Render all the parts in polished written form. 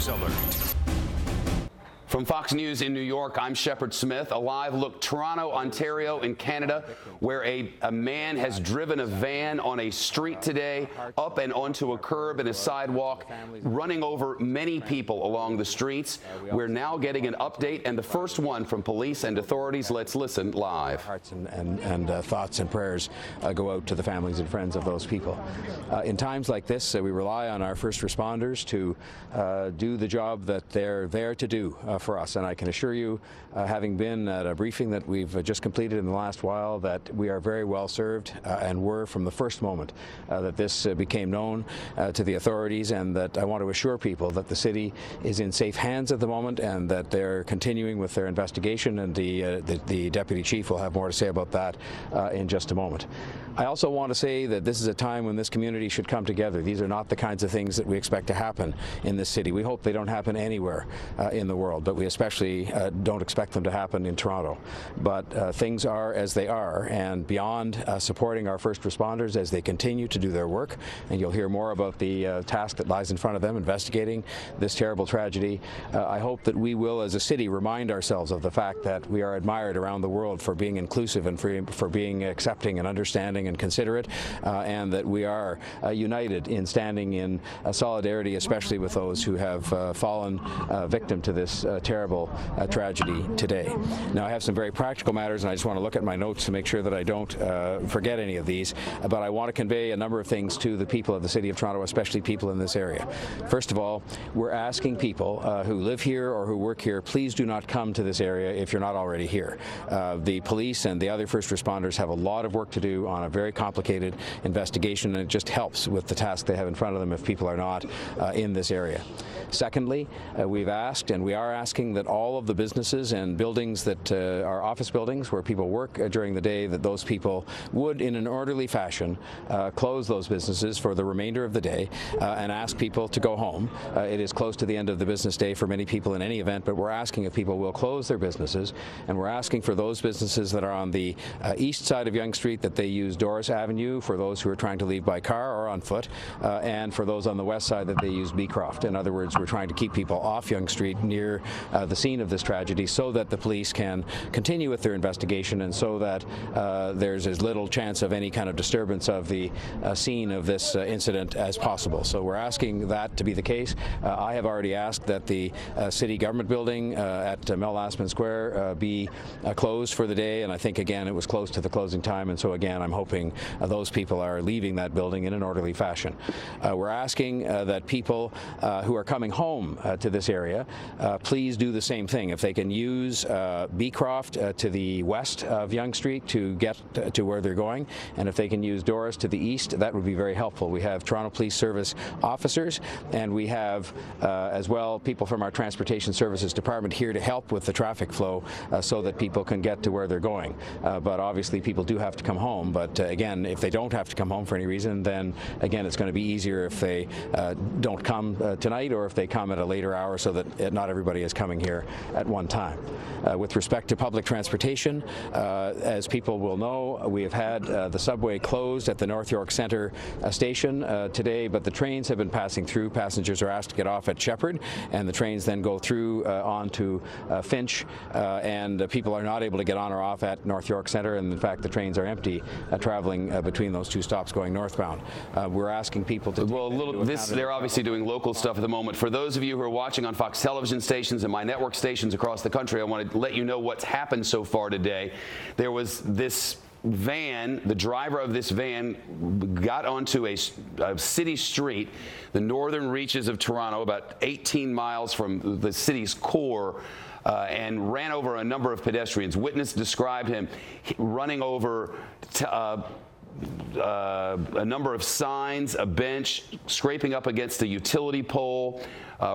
News Alert. From Fox News in New York, I'm Shepard Smith. A live look, Toronto, Ontario in Canada, where a man has driven a van on a street today, up and onto a curb and a sidewalk, running over many people along the streets. We're now getting an update, and the first one from police and authorities. Let's listen live. Hearts and thoughts and prayers go out to the families and friends of those people. In times like this, we rely on our first responders to do the job that they're there to do for us. And I can assure you, having been at a briefing that we've just completed in the last while, that we are very well served and were from the first moment that this became known to the authorities, and that I want to assure people that the city is in safe hands at the moment and that they're continuing with their investigation, and the Deputy Chief will have more to say about that in just a moment. I also want to say that this is a time when this community should come together. These are not the kinds of things that we expect to happen in this city. We hope they don't happen anywhere in the world, but we especially don't expect them to happen in Toronto. But things are as they are, and beyond supporting our first responders as they continue to do their work, and you'll hear more about the task that lies in front of them investigating this terrible tragedy, I hope that we will as a city remind ourselves of the fact that we are admired around the world for being inclusive and for being accepting and understanding and considerate, and that we are united in standing in solidarity, especially with those who have fallen victim to this terrible tragedy today. Now, I have some very practical matters, and I just want to look at my notes to make sure that I don't forget any of these, but I want to convey a number of things to the people of the City of Toronto, especially people in this area. First of all, we're asking people who live here or who work here, please do not come to this area if you're not already here. The police and the other first responders have a lot of work to do on a very complicated investigation, and it just helps with the task they have in front of them if people are not in this area. Secondly, we've asked, and we are asking, that all of the businesses and buildings that are office buildings where people work during the day, that those people would, in an orderly fashion, close those businesses for the remainder of the day and ask people to go home. It is close to the end of the business day for many people in any event, but we're asking if people will close their businesses, and we're asking for those businesses that are on the east side of Yonge Street that they use Doris Avenue for those who are trying to leave by car or on foot, and for those on the west side that they use Beecroft. In other words, we're trying to keep people off Yonge Street near the scene of this tragedy so that the police can continue with their investigation, and so that there's as little chance of any kind of disturbance of the scene of this incident as possible. So we're asking that to be the case. I have already asked that the city government building at Mel Lastman Square be closed for the day, and I think again it was close to the closing time, and so again I'm hoping those people are leaving that building in an orderly fashion. We're asking that people who are coming home to this area please do the same thing. If they can use Beecroft to the west of Yonge Street to get to where they're going, and if they can use Doris to the east, that would be very helpful. We have Toronto Police Service officers, and we have as well people from our Transportation Services Department here to help with the traffic flow so that people can get to where they're going. But obviously people do have to come home, but again, if they don't have to come home for any reason, then again it's going to be easier if they don't come tonight, or if they come at a later hour, so that not everybody is coming here at one time. With respect to public transportation, as people will know, we have had the subway closed at the North York Centre station today, but the trains have been passing through. Passengers are asked to get off at Shepherd, and the trains then go through on to Finch, and people are not able to get on or off at North York Centre, and in fact the trains are empty traveling between those two stops going northbound. We're asking people to... Well, they're obviously doing local stuff at the moment. For those of you who are watching on Fox television stations and my network stations across the country, I want to let you know what's happened so far today. There was this van, the driver of this van got onto a city street, the northern reaches of Toronto, about 18 miles from the city's core, and ran over a number of pedestrians. Witness described him running over a number of signs, a bench, scraping up against a utility pole,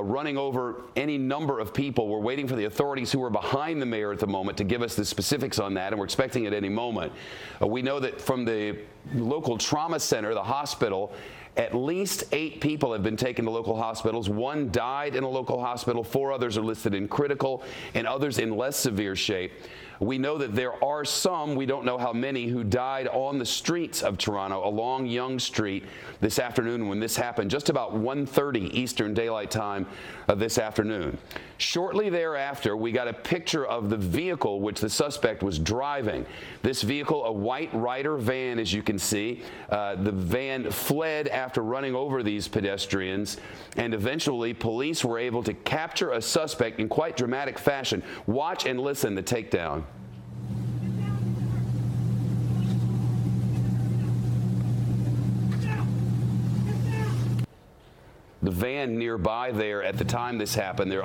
running over any number of people. We're waiting for the authorities who are behind the mayor at the moment to give us the specifics on that, and we're expecting it any moment. We know that from the local trauma center, the hospital, at least 8 people have been taken to local hospitals. 1 died in a local hospital. 4 others are listed in critical, and others in less severe shape. We know that there are some, we don't know how many, who died on the streets of Toronto along Yonge Street this afternoon when this happened, just about 1:30 Eastern Daylight Time this afternoon. Shortly thereafter, we got a picture of the vehicle which the suspect was driving. This vehicle, a white Ryder van, as you can see. The van fled after running over these pedestrians, and eventually police were able to capture a suspect in quite dramatic fashion. Watch and listen to takedown. The van nearby there at the time this happened, there's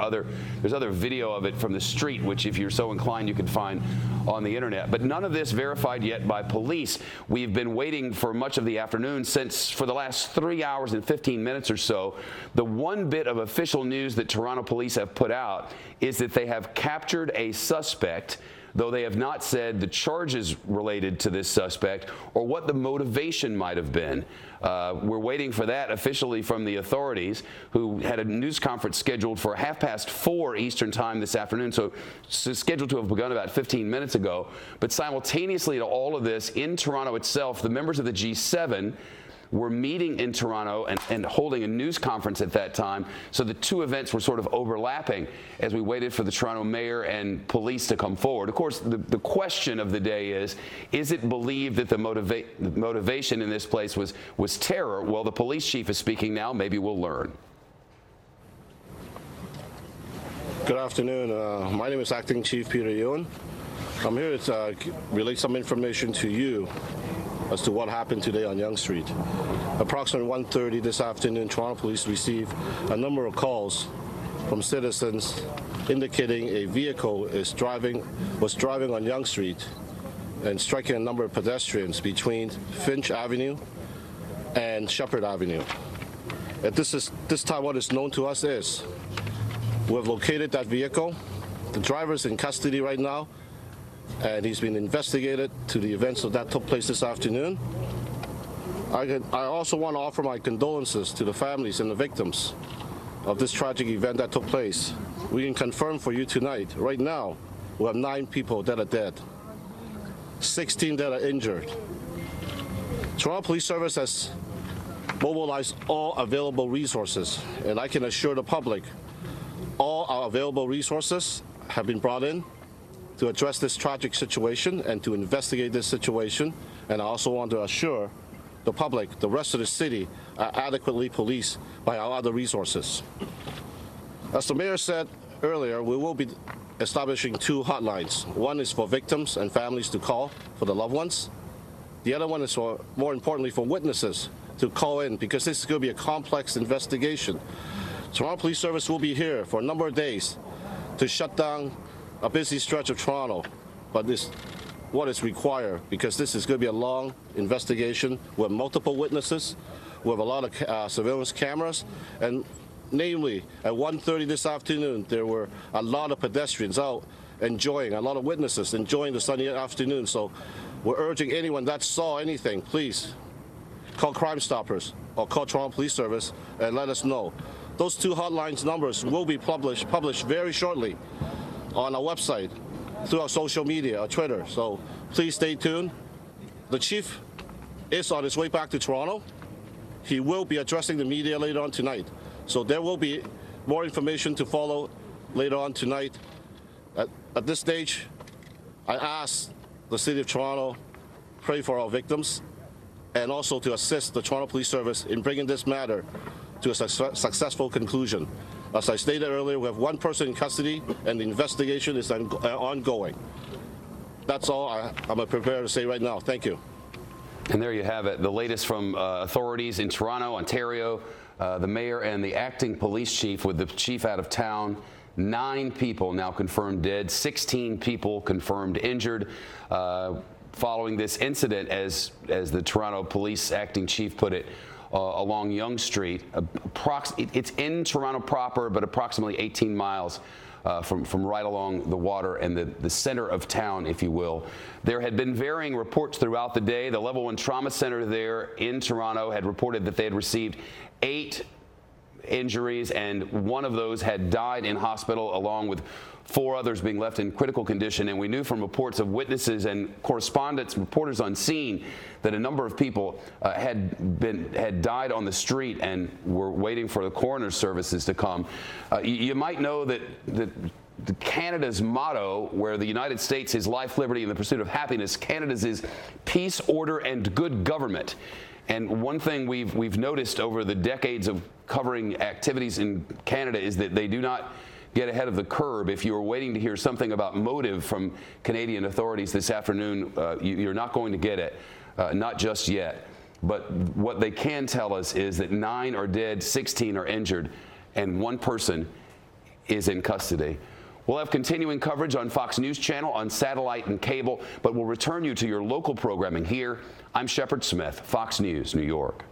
other video of it from the street, which if you're so inclined you can find on the internet. But none of this verified yet by police. We've been waiting for much of the afternoon for the last 3 hours and 15 minutes or so. The one bit of official news that Toronto police have put out is that they have captured a suspect, though they have not said the charges related to this suspect or what the motivation might have been. We're waiting for that officially from the authorities, who had a news conference scheduled for 4:30 Eastern Time this afternoon, so it's scheduled to have begun about 15 minutes ago. But simultaneously to all of this, in Toronto itself, the members of the G7 were meeting in Toronto and holding a news conference at that time. So the two events were sort of overlapping as we waited for the Toronto mayor and police to come forward. Of course, the question of the day is it believed that the motivation in this place was terror? Well, the police chief is speaking now. Maybe we'll learn. Good afternoon. My name is Acting Chief Peter Ewan. I'm here to relay some information to you as to what happened today on Yonge Street. Approximately 1:30 this afternoon, Toronto Police received a number of calls from citizens indicating a vehicle was driving on Yonge Street and striking a number of pedestrians between Finch Avenue and Shepherd Avenue. At this time, what is known to us is we have located that vehicle. The driver is in custody right now, and he's been investigated to the events that took place this afternoon. I also want to offer my condolences to the families and the victims of this tragic event that took place. We can confirm for you tonight, right now, we have 9 people that are dead, 16 that are injured. Toronto Police Service has mobilized all available resources, and I can assure the public all our available resources have been brought in to address this tragic situation and to investigate this situation. And I also want to assure the public, the rest of the city, are adequately policed by our other resources. As the mayor said earlier, we will be establishing 2 hotlines. One is for victims and families to call for the loved ones. The other one is for, more importantly, for witnesses to call in, because this is going to be a complex investigation. Toronto Police Service will be here for a number of days to shut down a busy stretch of Toronto, but this what is required, because this is going to be a long investigation with multiple witnesses, with a lot of surveillance cameras, and namely at 1:30 this afternoon there were a lot of pedestrians out enjoying, a lot of witnesses enjoying the sunny afternoon. So we're urging anyone that saw anything, please call Crime Stoppers or call Toronto Police Service and let us know. Those 2 hotlines numbers will be published very shortly on our website, through our social media, our Twitter. So please stay tuned. The chief is on his way back to Toronto. He will be addressing the media later on tonight. So there will be more information to follow later on tonight. At this stage, I ask the City of Toronto pray for our victims and also to assist the Toronto Police Service in bringing this matter to a successful conclusion. As I stated earlier, we have 1 person in custody and the investigation is ongoing. That's all I'm prepared to say right now. Thank you. And there you have it, the latest from authorities in Toronto, Ontario, the mayor and the acting police chief, with the chief out of town. 9 people now confirmed dead, 16 people confirmed injured following this incident, as the Toronto police acting chief put it, along Yonge Street. It's in Toronto proper, but approximately 18 miles from right along the water and the center of town, if you will. There had been varying reports throughout the day. The Level 1 Trauma Center there in Toronto had reported that they had received 8 injuries, and one of those had died in hospital, along with 4 others being left in critical condition. And we knew from reports of witnesses and correspondents, reporters on scene, that a number of people had died on the street and were waiting for the coroner's services to come. You might know that Canada's motto, where the United States is life, liberty, and the pursuit of happiness, Canada's is peace, order, and good government. And one thing we've noticed over the decades of covering activities in Canada is that they do not get ahead of the curve. If you are waiting to hear something about motive from Canadian authorities this afternoon, you're not going to get it, not just yet. But what they can tell us is that 9 are dead, 16 are injured, and 1 person is in custody. We'll have continuing coverage on Fox News Channel, on satellite and cable, but we'll return you to your local programming here. I'm Shepard Smith, Fox News, New York.